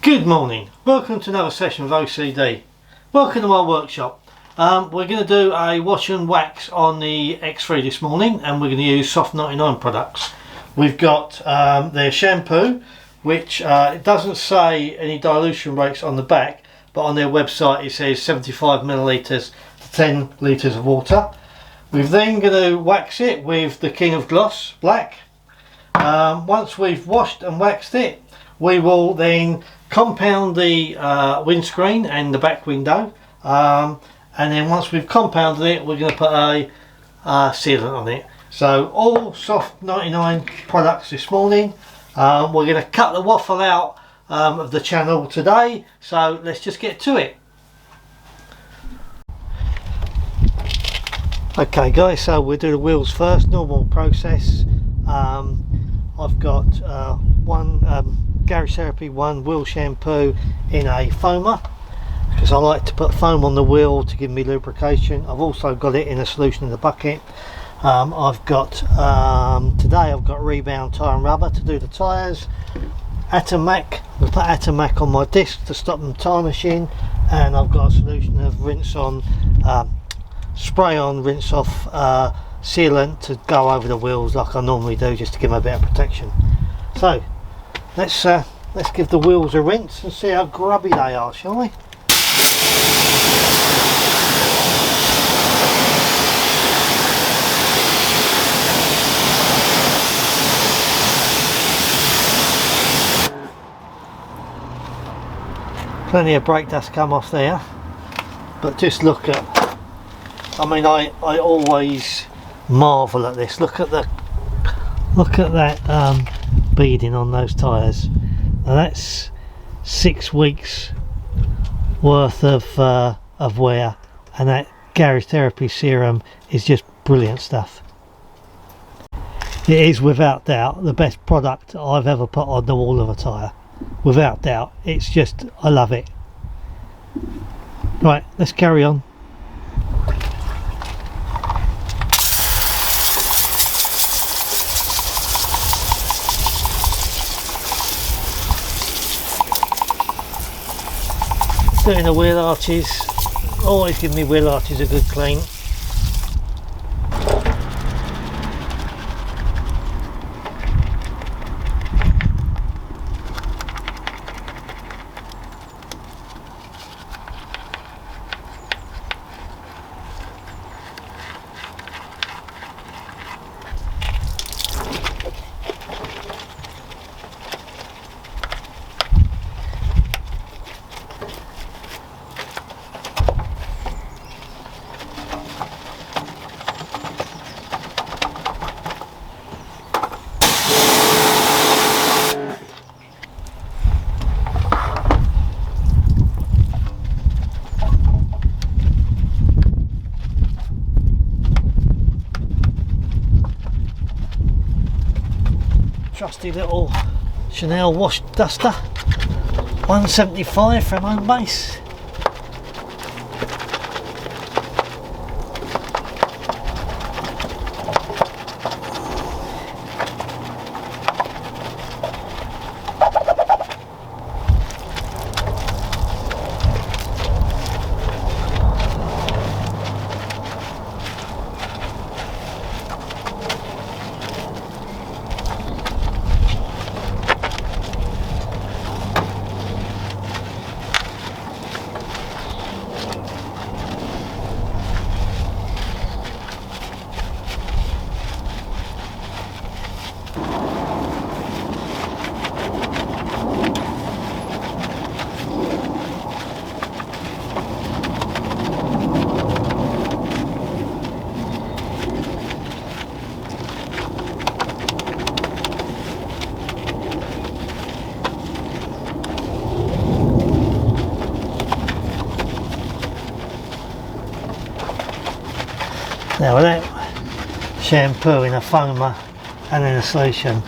Good morning, welcome to another session of OCD. Welcome to my workshop. We're going to do a wash and wax on the X3 this morning, and we're going to use Soft99 products. We've got their shampoo, which it doesn't say any dilution rates on the back, but on their website it says 75 millilitres to 10 litres of water. We're then going to wax it with the King of Gloss Black. Once we've washed and waxed it, we will then compound the windscreen and the back window, and then once we've compounded it, we're going to put a sealant on it. So all Soft99 products this morning. We're going to cut the waffle out of the channel today, so let's just get to it. Okay guys, so we'll do the wheels first, normal process. I've got one Garage Therapy 1 wheel shampoo in a foamer, because I like to put foam on the wheel to give me lubrication. I've also got it in a solution in the bucket. I've got today I've got Rebound Tyre and Rubber to do the tyres. Atomac, we'll put Atomac on my disc to stop them tarnishing, and I've got a solution of rinse on, spray on, rinse off sealant to go over the wheels like I normally do, just to give them a bit of protection. So let's give the wheels a rinse and see how grubby they are, shall we? Plenty of brake dust come off there, but just look at, I mean, I always marvel at this. Look at that beading on those tyres. Now that's 6 weeks worth of wear, and that Garage Therapy serum is just brilliant stuff. It is without doubt the best product I've ever put on the wall of a tyre, without doubt. It's just, I love it. Right, let's carry on. Doing the wheel arches, always give me wheel arches a good clean. Trusty little Chanel wash duster, 175 from Home Base. Now with that shampoo in a foamer and in a solution,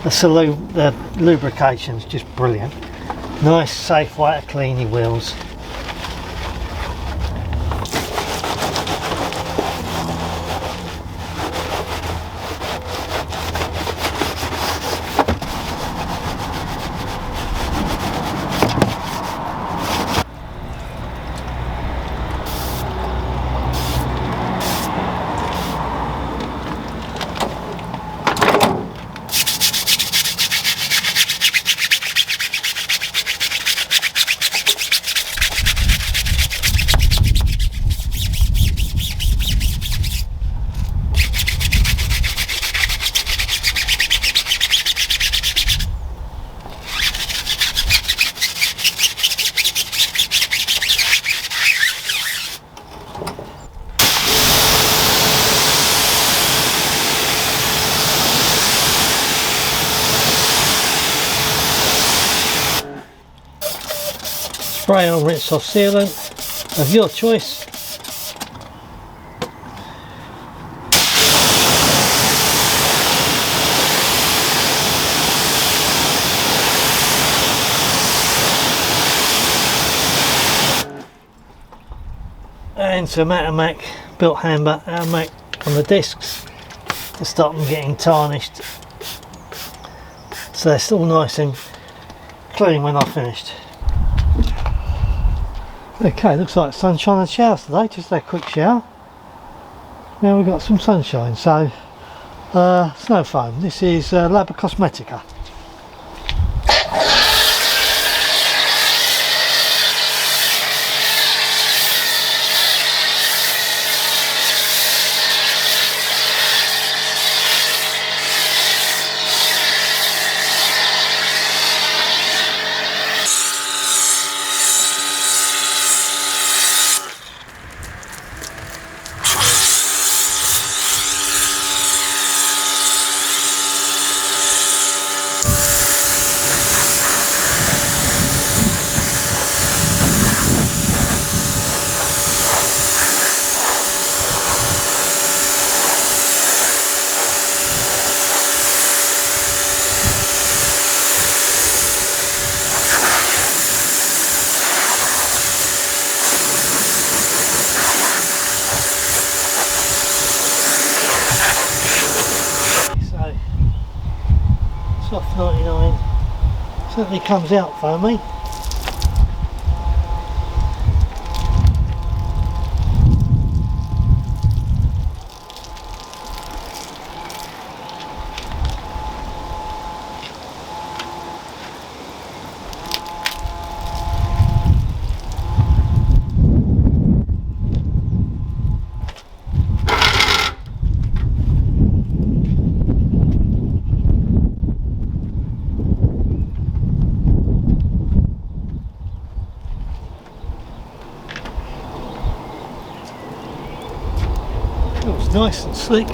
the lubrication's just brilliant. Nice safe way to clean your wheels. spray on rinse off sealant of your choice. And some Atomac built Atomac on the discs to stop them getting tarnished, so they're still nice and clean when I've finished. Okay, looks like sunshine and showers today, just a quick shower. Now we've got some sunshine, so snow foam. This is Laba Cosmetica. Soft99 certainly comes out for me. Feels nice and slick.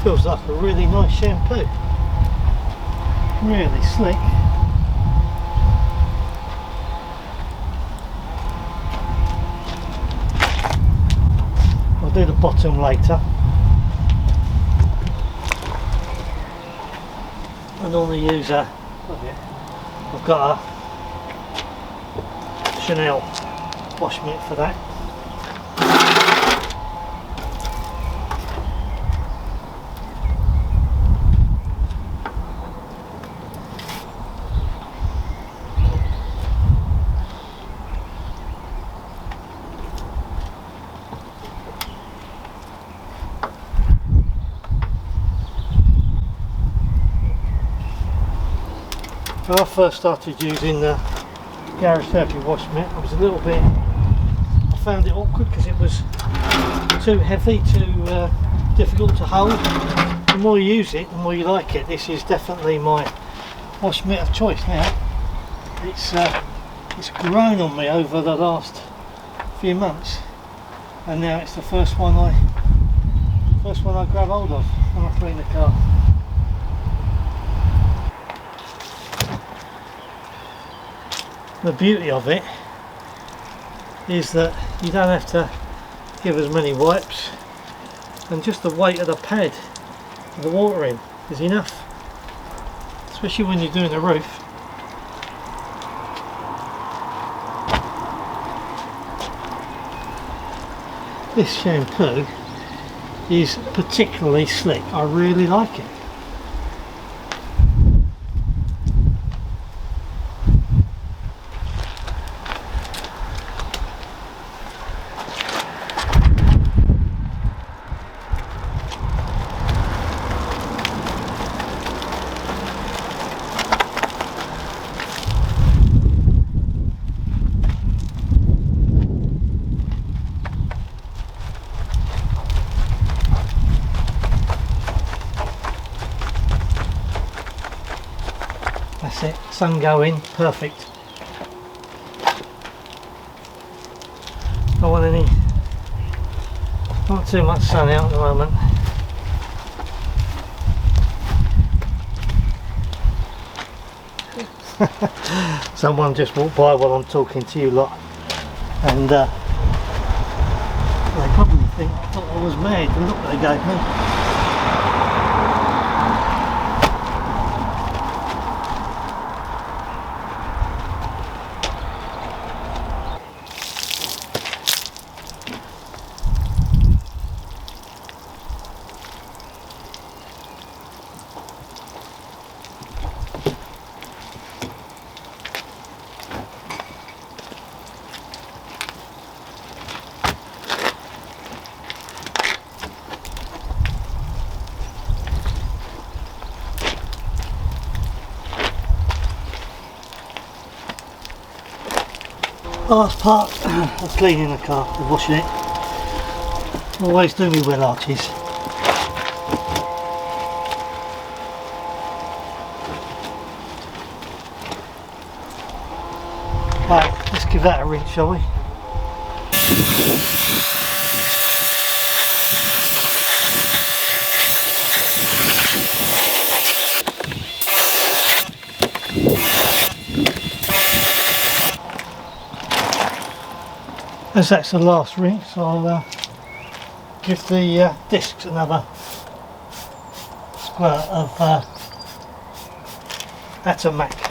Feels like a really nice shampoo, really slick. I'll do the bottom later. I normally use I've got a Chanel wash mitt for that. When I first started using the Garage Therapy wash mitt, I was a little bit, I found it awkward because it was too heavy, too difficult to hold. The more you use it, the more you like it. This is definitely my wash mitt of choice now. It's grown on me over the last few months, and now it's the first one I grab hold of when I clean the car. The beauty of it is that you don't have to give as many wipes, and just the weight of the pad, the water in, is enough, especially when you're doing the roof. This shampoo is particularly slick, I really like it. That's it, sun going, perfect. Don't want any, not too much sun out at the moment. Someone just walked by while I'm talking to you lot, and they probably think I thought I was mad, the look they gave me. Last part of cleaning the car, of washing it. Always do me wheel arches. Right, let's give that a rinse, shall we? As that's the last rinse, I'll give the discs another squirt of Atomac.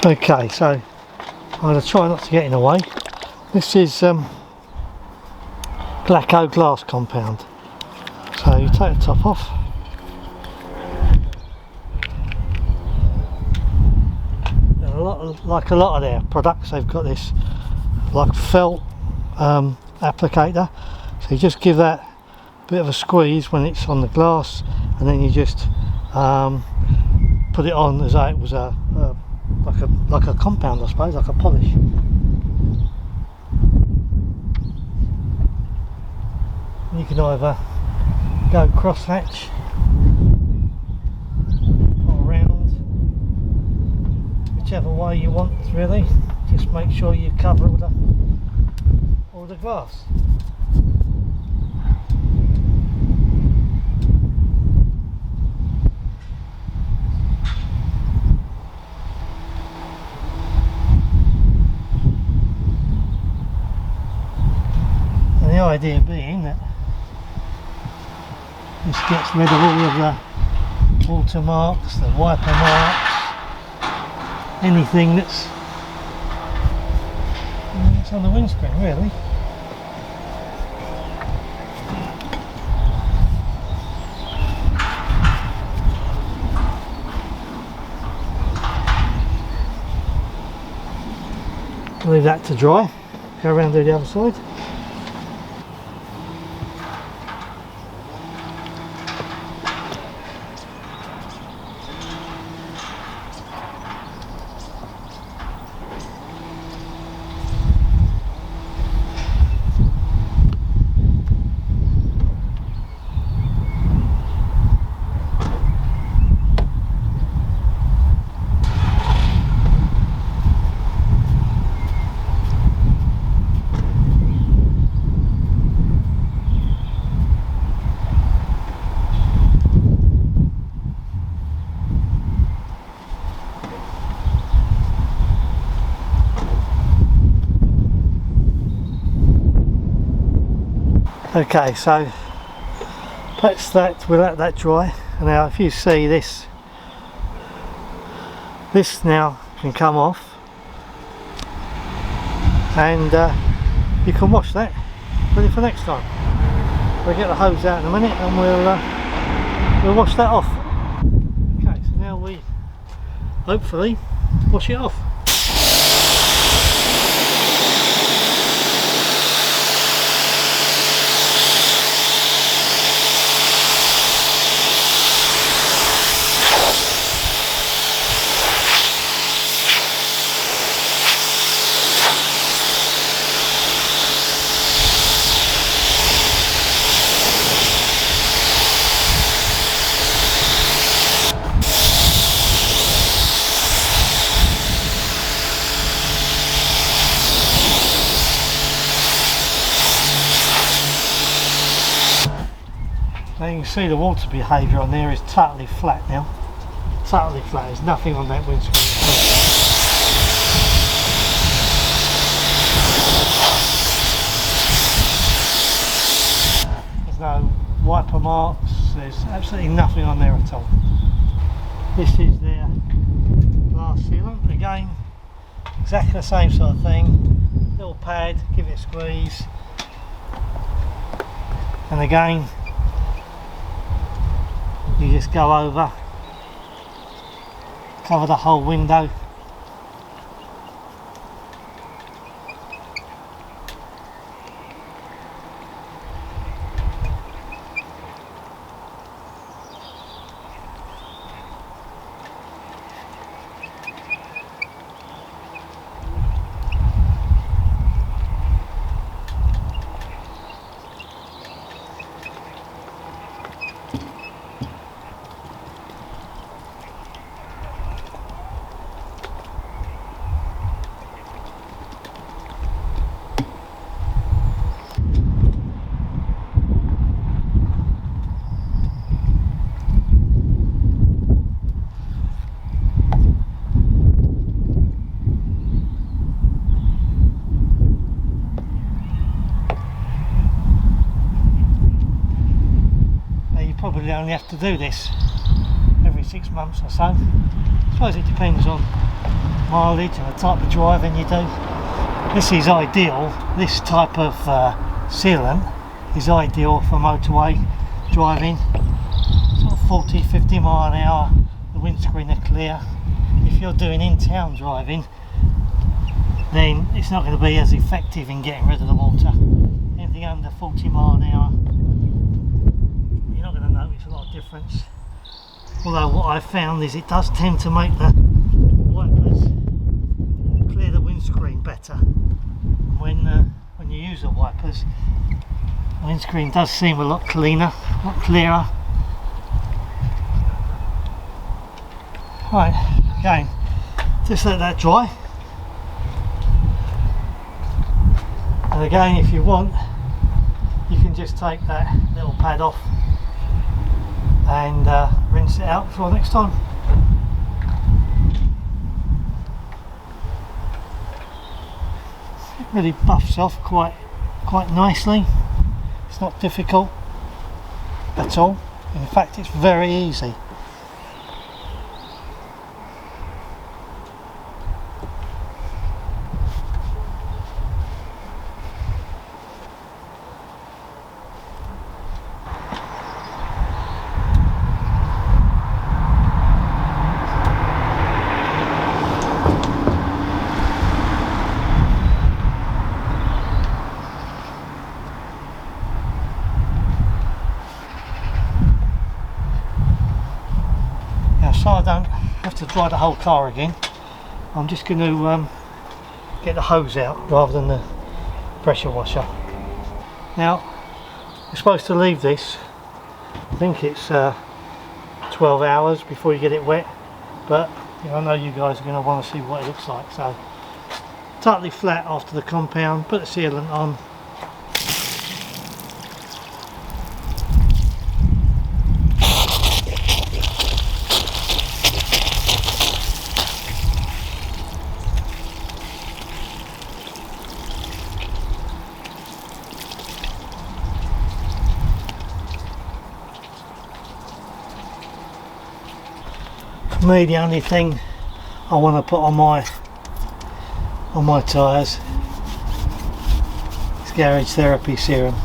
Okay, so I'm going to try not to get in the way. This is Glaco glass compound. So you take the top off. And like a lot of their products, they've got this like felt applicator. So you just give that a bit of a squeeze when it's on the glass, and then you just put it on as though it was like a compound, I suppose, like a polish. You can either go cross hatch or round, whichever way you want really. Just make sure you cover all the glass. The idea being that this gets rid of all of the watermarks, the wiper marks, anything that's on the windscreen really. Leave that to dry, go around to the other side. Okay, so we'll let that dry. And now if you see this now can come off, and you can wash that ready for next time. We'll get the hose out in a minute and we'll wash that off. Okay, so now we hopefully wash it off. Now you can see the water behaviour on there is totally flat now. Totally flat, there's nothing on that windscreen at all. There's no wiper marks, there's absolutely nothing on there at all. This is their glass sealant, again, exactly the same sort of thing. Little pad, give it a squeeze, and again, you just go over, cover the whole window. Probably only have to do this every 6 months or so. I suppose it depends on mileage and the type of driving you do. This is ideal, this type of sealant is ideal for motorway driving, sort of 40-50 mile an hour, the windscreen are clear. If you're doing in-town driving, then it's not going to be as effective in getting rid of the water. Anything under 40 mile an hour, you're not going to notice a lot of difference. Although what I've found is it does tend to make the wipers clear the windscreen better. When you use the wipers, the windscreen does seem a lot cleaner, a lot clearer. Right, again, just let that dry. And again, if you want, you can just take that little pad off and rinse it out for next time. It really buffs off quite nicely. It's not difficult at all. In fact, it's very easy. So I don't have to dry the whole car again, I'm just going to get the hose out rather than the pressure washer. Now you're supposed to leave this, I think it's 12 hours before you get it wet, but I know you guys are going to want to see what it looks like. So totally flat after the compound, put the sealant on. me, the only thing I want to put on my tyres is Garage Therapy serum.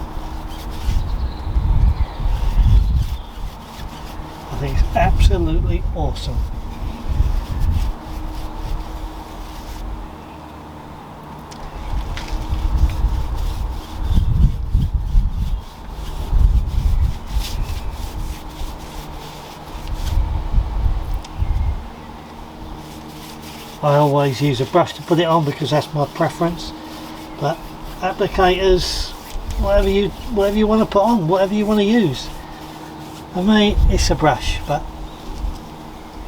I think it's absolutely awesome. I always use a brush to put it on because that's my preference, but applicators, whatever you want to put on, whatever you want to use. For me, it's a brush, but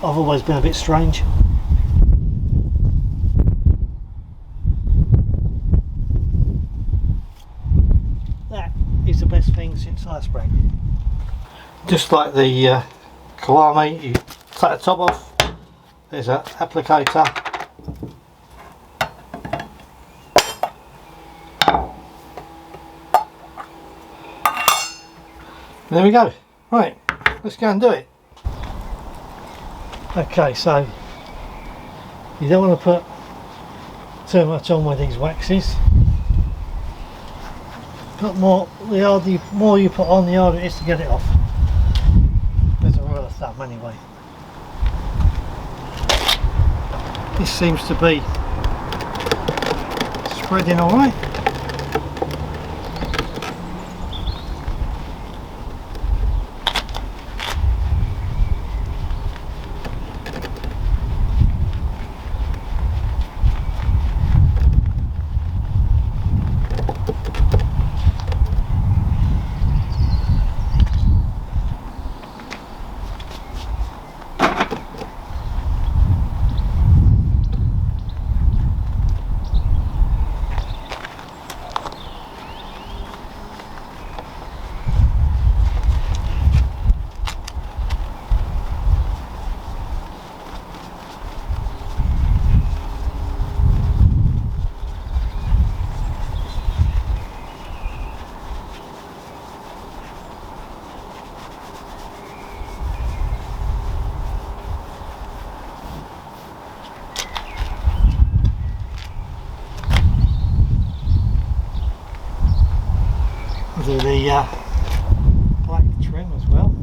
I've always been a bit strange. That is the best thing since ice spray. Just like the Kiwami, you take the top off. There's an applicator. There we go. Right, let's go and do it. Okay, so you don't want to put too much on with these waxes. The more you put on, the harder it is to get it off. There's a rule of thumb anyway. This seems to be spreading all right. Do the black trim as well.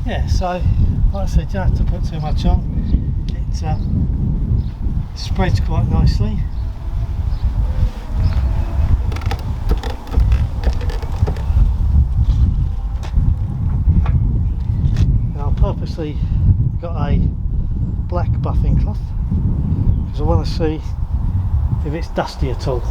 Yeah, so like I said, you don't have to put too much on. It spreads quite nicely. Now I purposely got a black buffing cloth because I want to see if it's dusty at all.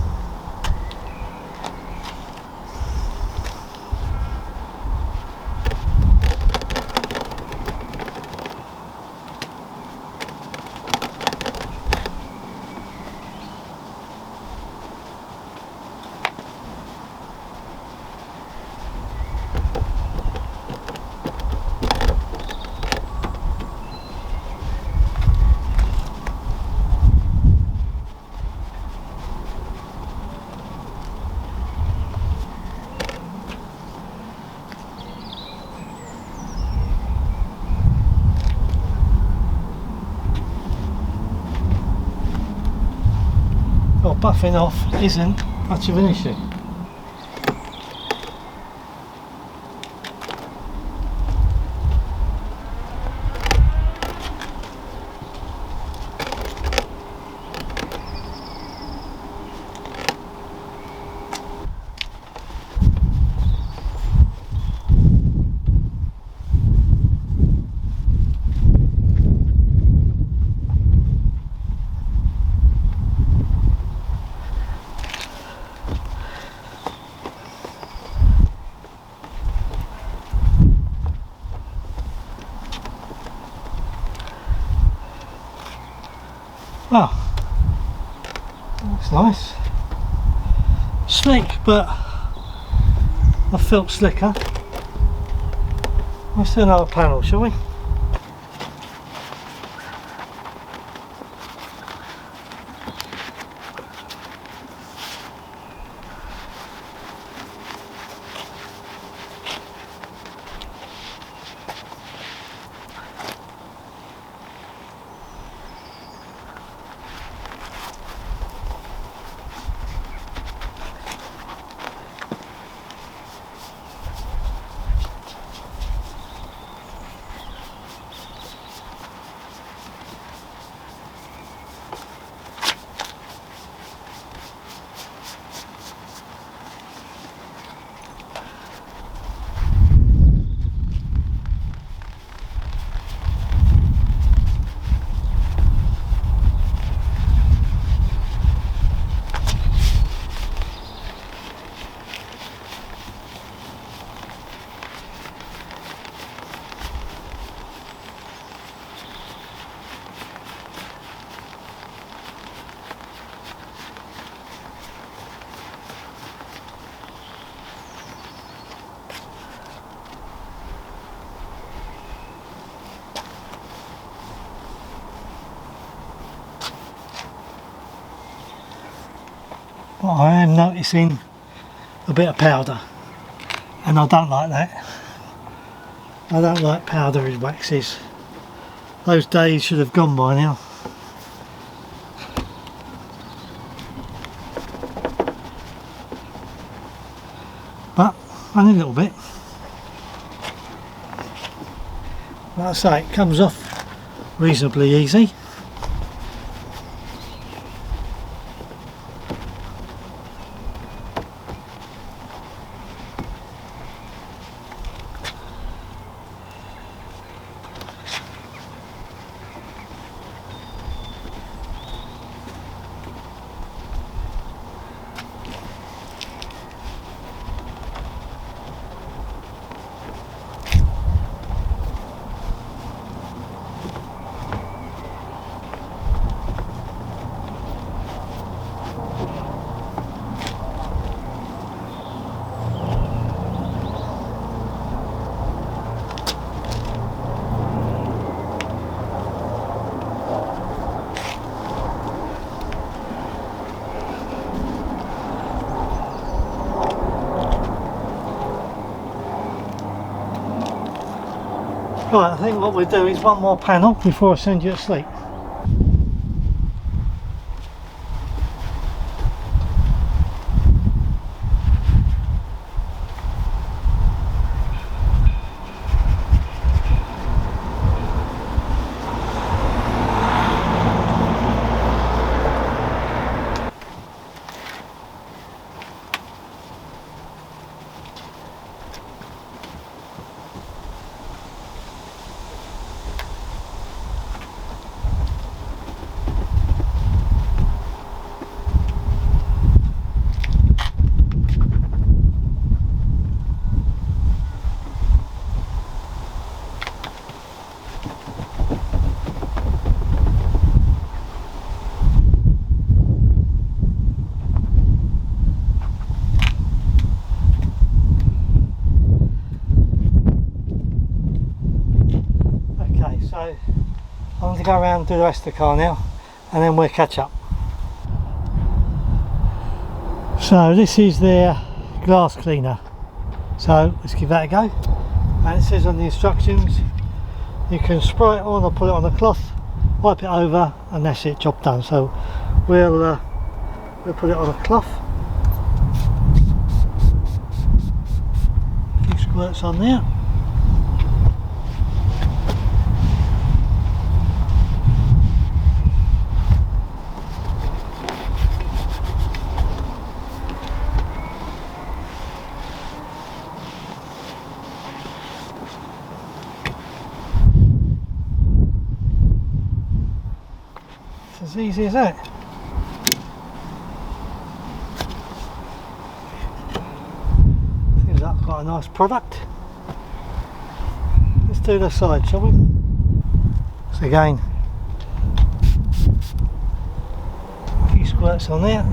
Well, buffing off isn't much of an issue. Oh, looks nice. Slick, but I felt slicker. Let's do another panel, shall we? but I am noticing a bit of powder, and I don't like that. I don't like powdery waxes. Those days should have gone by now. But only a little bit. Like I say, it comes off reasonably easy. Right, I think what we'll do is one more panel before I send you to sleep. So I'm going to go around and do the rest of the car now, and then we'll catch up. So this is their glass cleaner, so let's give that a go. And it says on the instructions you can spray it on or put it on a cloth, wipe it over, and that's it, job done. So we'll put it on a cloth. A few squirts on there. As easy as that. Seems like quite a nice product. Let's do the side, shall we? So again, a few squirts on there.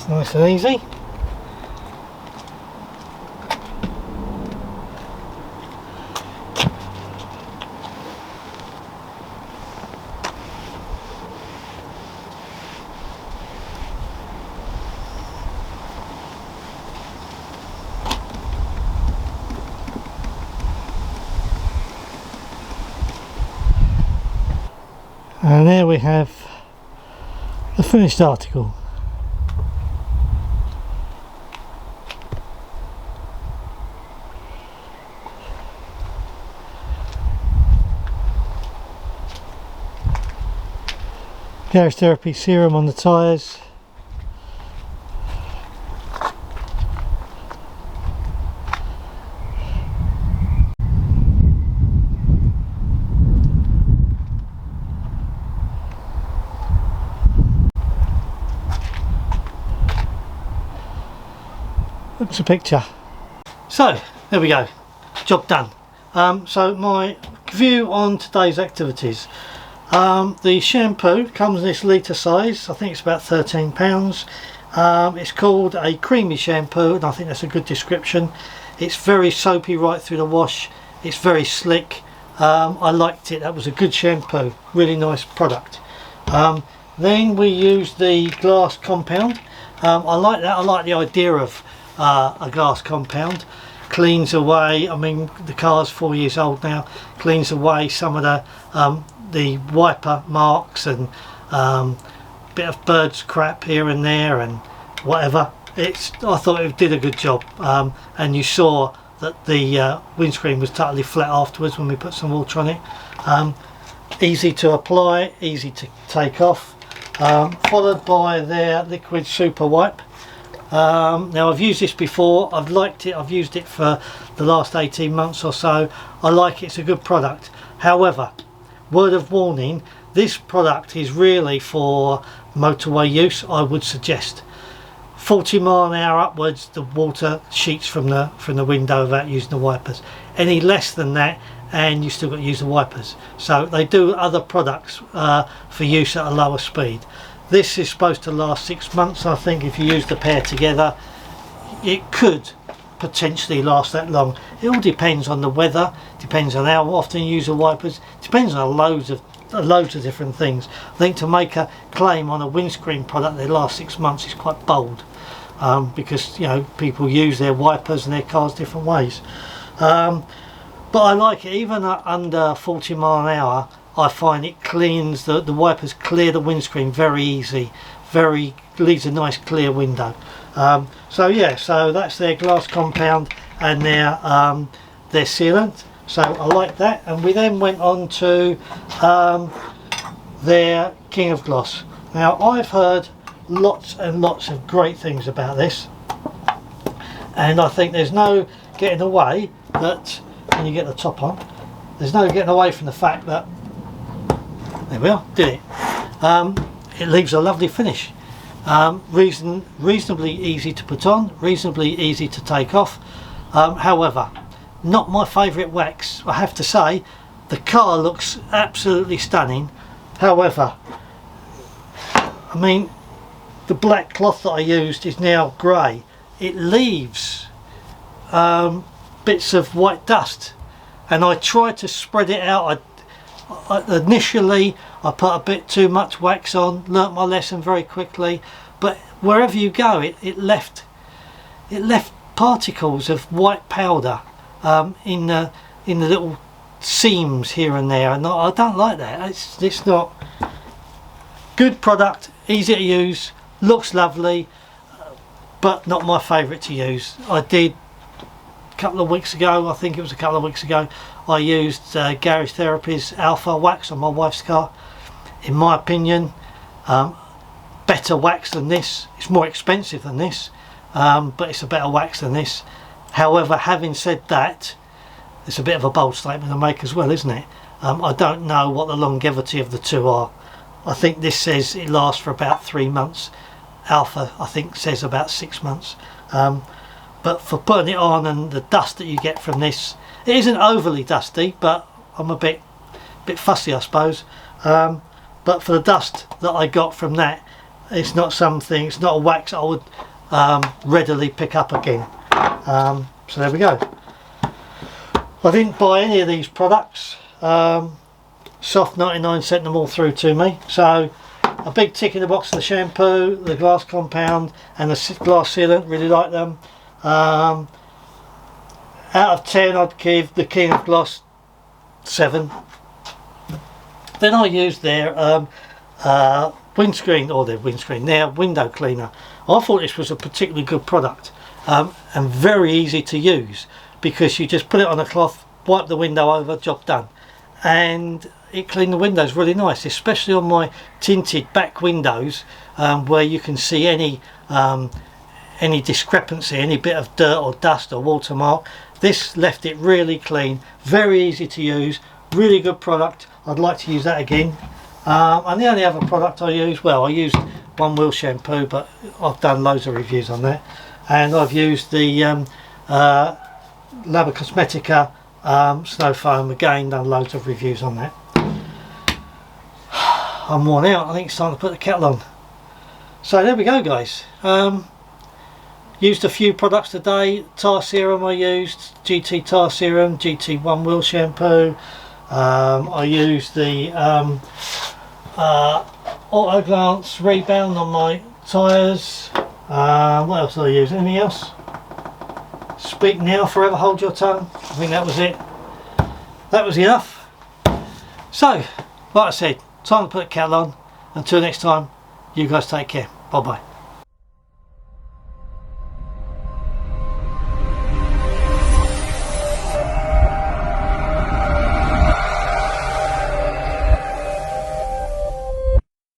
Nice and easy. And there we have the finished article. Garage Therapy serum on the tyres. Looks a picture. So there we go, job done. So my view on today's activities. The shampoo comes in this litre size. I think it's about £13. It's called a creamy shampoo, and I think that's a good description. It's very soapy right through the wash. It's very slick. I liked it. That was a good shampoo. Really nice product. Then we used the glass compound. I like that. I like the idea of a glass compound. Cleans away, I mean, the car's 4 years old now, cleans away some of the wiper marks and bit of bird's crap here and there and whatever. I thought it did a good job, and you saw that the windscreen was totally flat afterwards when we put some water on it. Easy to apply, easy to take off, followed by their liquid super wipe. Now I've used this before, I've liked it, I've used it for the last 18 months or so. I like it, it's a good product. However, word of warning, this product is really for motorway use. I would suggest 40 mile an hour upwards the water sheets from the window without using the wipers. Any less than that and you still got to use the wipers. So they do other products for use at a lower speed. This is supposed to last 6 months. I think if you use the pair together it could potentially last that long. It all depends on the weather, depends on how often you use the wipers, depends on loads of different things. I think to make a claim on a windscreen product that lasts 6 months is quite bold, because you know people use their wipers and their cars different ways. But I like it. Even at under 40 mile an hour I find it cleans, the wipers clear the windscreen very easy, leaves a nice clear window. So yeah, so that's their glass compound and their sealant. So I like that, and we then went on to their King of Gloss. Now I've heard lots and lots of great things about this, and I think there's no getting away that when you get the top on, there's no getting away from the fact that there we are, did it. It leaves a lovely finish. Reasonably easy to put on, reasonably easy to take off. However, not my favourite wax. I have to say, the car looks absolutely stunning. However, I mean, the black cloth that I used is now grey. It leaves bits of white dust, and I tried to spread it out. Initially I put a bit too much wax on, learnt my lesson very quickly, but wherever you go it left particles of white powder in the little seams here and there, and I don't like that. It's not good product, easy to use, looks lovely, but not my favourite to use. I did a couple of weeks ago, I think it was a couple of weeks ago, I used Garage Therapy's Alpha wax on my wife's car. In my opinion, better wax than this. It's more expensive than this, but it's a better wax than this. However, having said that, it's a bit of a bold statement to make as well, isn't it? I don't know what the longevity of the two are. I think this says it lasts for about 3 months. Alpha, I think, says about 6 months. But for putting it on and the dust that you get from this, it isn't overly dusty, but I'm a bit fussy, I suppose. But for the dust that I got from that, it's not a wax I would readily pick up again. So there we go. I didn't buy any of these products. Soft99 sent them all through to me. So a big tick in the box for the shampoo, the glass compound and the glass sealant. Really like them. Out of 10 I'd give the King of Gloss 7. Then I used their their window cleaner. I thought this was a particularly good product, and very easy to use, because you just put it on a cloth, wipe the window over, job done, and it cleaned the windows really nice, especially on my tinted back windows, where you can see any discrepancy, any bit of dirt or dust or watermark. This left it really clean, very easy to use, really good product. I'd like to use that again. And the only other product I used, well, I used One Wheel shampoo, but I've done loads of reviews on that, and I've used the Laba Cosmetica Snow Foam, again done loads of reviews on that. I'm worn out. I think it's time to put the kettle on. So there we go, guys. Used a few products today. Tar serum I used, GT tar serum, GT1 wheel shampoo. I used the Auto Glance rebound on my tyres. What else did I use? Anything else? Speak now, forever hold your tongue. I think that was it. That was enough. So, like I said, time to put the kettle on. Until next time, you guys take care. Bye bye.